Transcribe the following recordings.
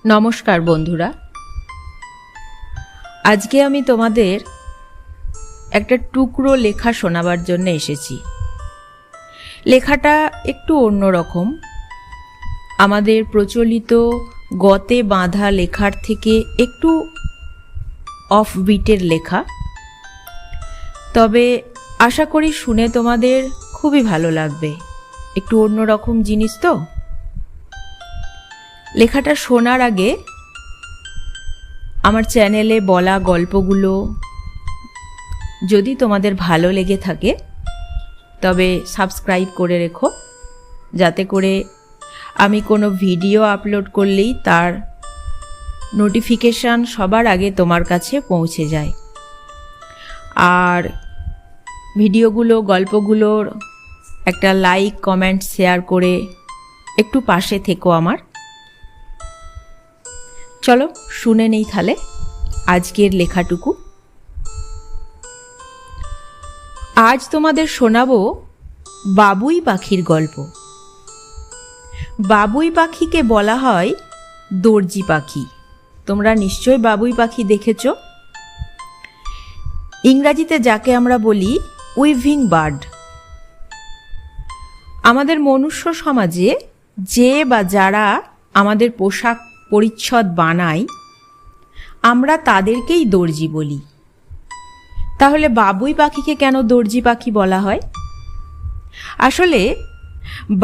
নমস্কার বন্ধুরা, আজকে আমি তোমাদের একটা টুকরো লেখা শোনাবার জন্য এসেছি। লেখাটা একটু অন্যরকম, আমাদের প্রচলিত গতে বাঁধা লেখার থেকে একটু অফ বিটের লেখা। তবে আশা করি শুনে তোমাদের খুবই ভালো লাগবে, একটু অন্যরকম জিনিস তো। লেখাটা শোনার আগে আমার চ্যানেলে বলা গল্পগুলো যদি তোমাদের ভালো লেগে থাকে তবে সাবস্ক্রাইব করে রেখো, যাতে করে আমি কোনো ভিডিও আপলোড করলেই তার নোটিফিকেশান সবার আগে তোমার কাছে পৌঁছে যায়। আর ভিডিওগুলো গল্পগুলোর একটা লাইক কমেন্ট শেয়ার করে একটু পাশে থেকো আমার। চলো শুনে নেই তাহলে আজকের লেখাটুকু। আজ তোমাদের শোনাবো বাবুই পাখির গল্প। বাবুই পাখিকে বলা হয় দর্জি পাখি। তোমরা নিশ্চয় বাবুই পাখি দেখেছ। ইংরাজিতে যাকে আমরা বলি উইভিং বার্ড। আমাদের মনুষ্য সমাজে যে বা যারা আমাদের পোশাক পরিচ্ছদ বানাই আমরা তাদেরকেই দর্জি বলি। তাহলে বাবুই পাখিকে কেন দর্জি পাখি বলা হয়? আসলে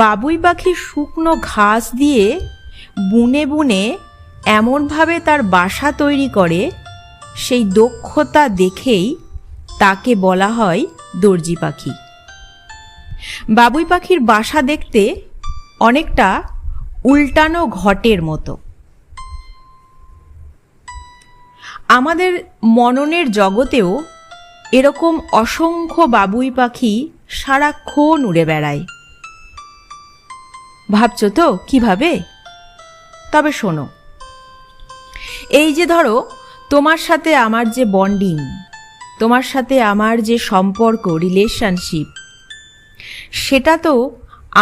বাবুই পাখি শুকনো ঘাস দিয়ে বুনে বুনে এমনভাবে তার বাসা তৈরি করে, সেই দক্ষতা দেখেই তাকে বলা হয় দর্জি পাখি। বাবুই পাখির বাসা দেখতে অনেকটা উল্টানো ঘটের মতো। আমাদের মননের জগতেও এরকম অসংখ্য বাবুই পাখি সারাক্ষণ উড়ে বেড়ায়। ভাবছো তো কিভাবে? তবে শোনো, এই যে ধরো তোমার সাথে আমার যে বন্ডিং, তোমার সাথে আমার যে সম্পর্ক, রিলেশনশিপ, সেটা তো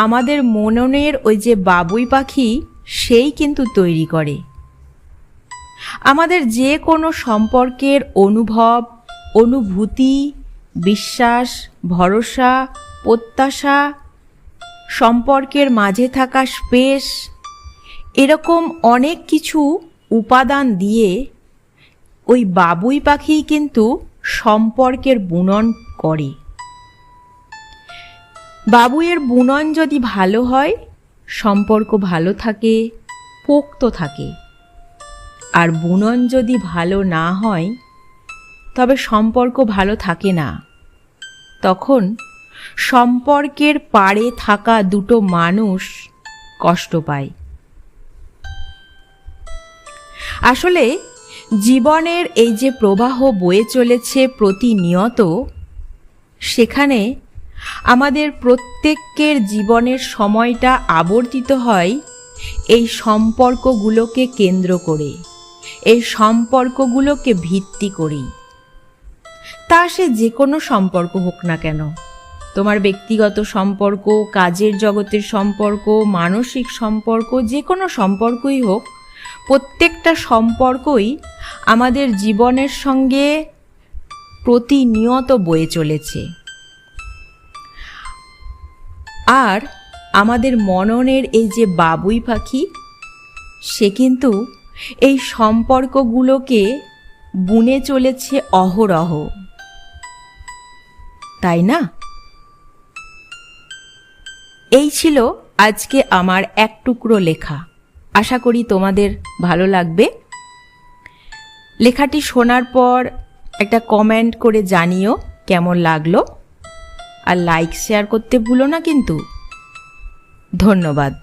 আমাদের মননের ওই যে বাবুই পাখি সেই কিন্তু তৈরি করে। আমাদের যে কোনো সম্পর্কের অনুভব, অনুভূতি, বিশ্বাস, ভরসা, প্রত্যাশা, সম্পর্কের মাঝে থাকা স্পেস, এরকম অনেক কিছু উপাদান দিয়ে ওই বাবুই পাখি কিন্তু সম্পর্কের বুনন করে। বাবুইয়ের বুনন যদি ভালো হয়, সম্পর্ক ভালো থাকে, পোক্ত থাকে। আর বুনন যদি ভালো না হয় তবে সম্পর্ক ভালো থাকে না। তখন সম্পর্কের পাড়ে থাকা দুটো মানুষ কষ্ট পায়। আসলে জীবনের এই যে প্রবাহ বয়ে চলেছে প্রতিনিয়ত, সেখানে আমাদের প্রত্যেকের জীবনের সময়টা আবর্তিত হয় এই সম্পর্কগুলোকে কেন্দ্র করে, এই সম্পর্কগুলোকে ভিত্তি করেই। তা সে যে কোনো সম্পর্ক হোক না কেন, তোমার ব্যক্তিগত সম্পর্ক, কাজের জগতের সম্পর্ক, মানসিক সম্পর্ক, যে কোনো সম্পর্কই হোক, প্রত্যেকটা সম্পর্কই আমাদের জীবনের সঙ্গে প্রতিনিয়ত বয়ে চলেছে। আর আমাদের মননের এই যে বাবুই পাখি, সে কিন্তু এই সম্পর্কগুলোকে বুনে চলেছে অহরহ, তাই না? এই ছিল আজকে আমার এক টুকরো লেখা। আশা করি তোমাদের ভালো লাগবে। লেখাটি শোনার পর একটা কমেন্ট করে জানিও কেমন লাগলো, আর লাইক শেয়ার করতে ভুলো না কিন্তু। ধন্যবাদ।